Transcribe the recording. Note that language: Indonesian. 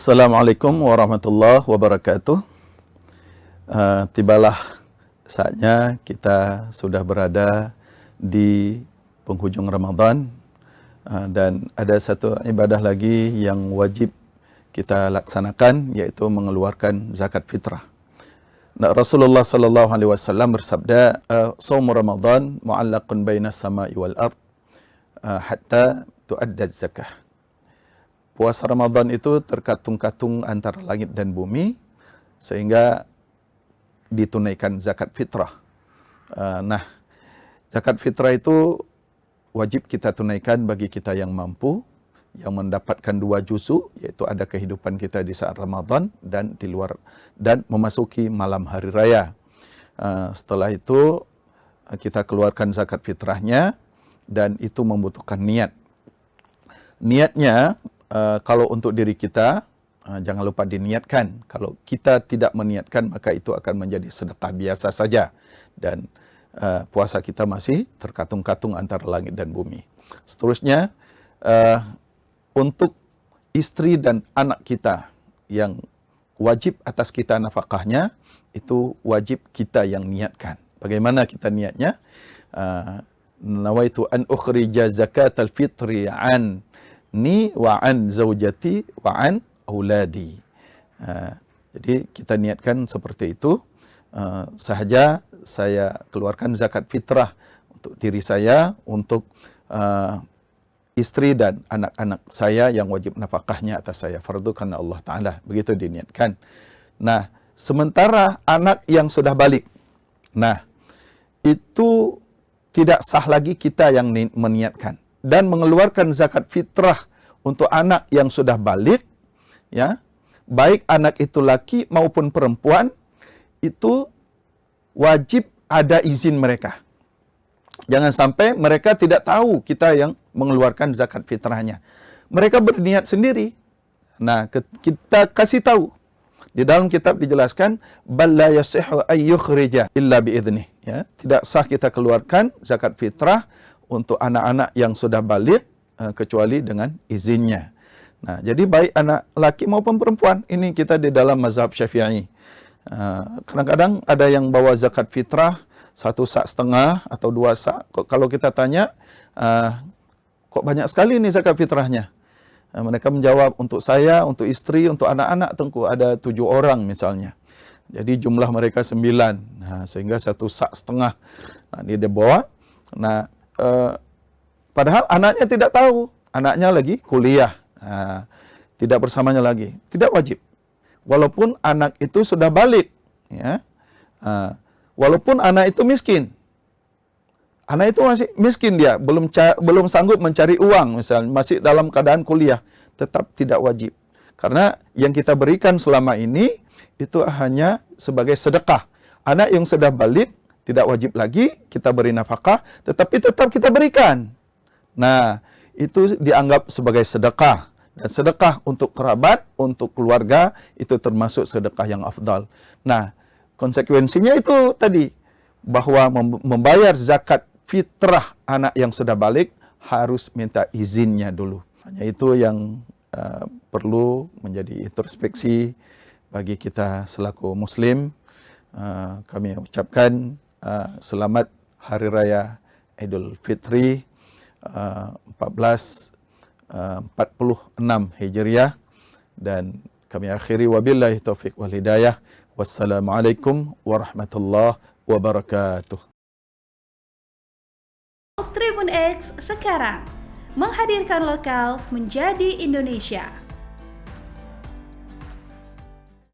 Assalamualaikum warahmatullahi wabarakatuh. Tibalah saatnya kita sudah berada di penghujung Ramadan, dan ada satu ibadah lagi yang wajib kita laksanakan, yaitu mengeluarkan zakat fitrah. Rasulullah sallallahu alaihi wasallam bersabda, "Shaum Ramadan mu'allaqun bainas sama'i wal ard hatta tu'adda zakah." Puasa Ramadan itu terkatung-katung antara langit dan bumi sehingga ditunaikan zakat fitrah. Zakat fitrah itu wajib kita tunaikan bagi kita yang mampu, yang mendapatkan 2 juzuk, yaitu ada kehidupan kita di saat Ramadan dan di luar, dan memasuki malam hari raya. Setelah itu kita keluarkan zakat fitrahnya, dan itu membutuhkan niat. Niatnya kalau untuk diri kita, jangan lupa diniatkan. Kalau kita tidak meniatkan, maka itu akan menjadi sedekah biasa saja. Dan puasa kita masih terkatung-katung antara langit dan bumi. Seterusnya, untuk istri dan anak kita yang wajib atas kita nafkahnya, itu wajib kita yang niatkan. Bagaimana kita niatnya? Nawaitu an ukhrija zakatal fitri an ni wa an zaujati wa an auladi. Jadi kita niatkan seperti itu. Sahaja saya keluarkan zakat fitrah untuk diri saya, untuk istri dan anak-anak saya yang wajib nafkahnya atas saya, fardu karena Allah Ta'ala. Begitu diniatkan. Nah, sementara anak yang sudah balik, itu tidak sah lagi kita yang meniatkan. Dan mengeluarkan zakat fitrah untuk anak yang sudah balik, ya, baik anak itu laki maupun perempuan, itu wajib ada izin mereka. Jangan sampai mereka tidak tahu kita yang mengeluarkan zakat fitrahnya. Mereka berniat sendiri. Nah, kita kasih tahu. Di dalam kitab dijelaskan, bal la yasihhu ay yukhrija illa biidnih, ya. Tidak sah kita keluarkan zakat fitrah untuk anak-anak yang sudah balik kecuali dengan izinnya. Nah, jadi baik anak laki maupun perempuan, ini kita di dalam mazhab Syafi'i. Kadang-kadang ada yang bawa zakat fitrah 1 sak setengah atau 2 sak. Kalau kita tanya, kok banyak sekali nih zakat fitrahnya? Mereka menjawab, untuk saya, untuk istri, untuk anak-anak Tengku ada 7 orang misalnya. Jadi jumlah mereka 9. Sehingga 1 sak setengah. Dia bawa. Padahal anaknya tidak tahu, anaknya lagi kuliah, tidak bersamanya lagi, tidak wajib. Walaupun anak itu sudah balik, ya, walaupun anak itu miskin, anak itu masih miskin, dia belum sanggup mencari uang, misalnya masih dalam keadaan kuliah, tetap tidak wajib. Karena yang kita berikan selama ini itu hanya sebagai sedekah. Anak yang sudah balik tidak wajib lagi kita beri nafkah, tetapi tetap kita berikan. Nah, itu dianggap sebagai sedekah. Dan sedekah untuk kerabat, untuk keluarga, itu termasuk sedekah yang afdal. Nah, konsekuensinya itu tadi, bahwa membayar zakat fitrah anak yang sudah balik harus minta izinnya dulu. Hanya itu yang perlu menjadi introspeksi bagi kita selaku muslim. Kami ucapkan selamat Hari Raya Idul Fitri 1446 Hijriah, dan kami akhiri wabillahi taufik wal hidayah. Wassalamualaikum warahmatullahi wabarakatuh. Tribun X sekarang menghadirkan lokal menjadi Indonesia.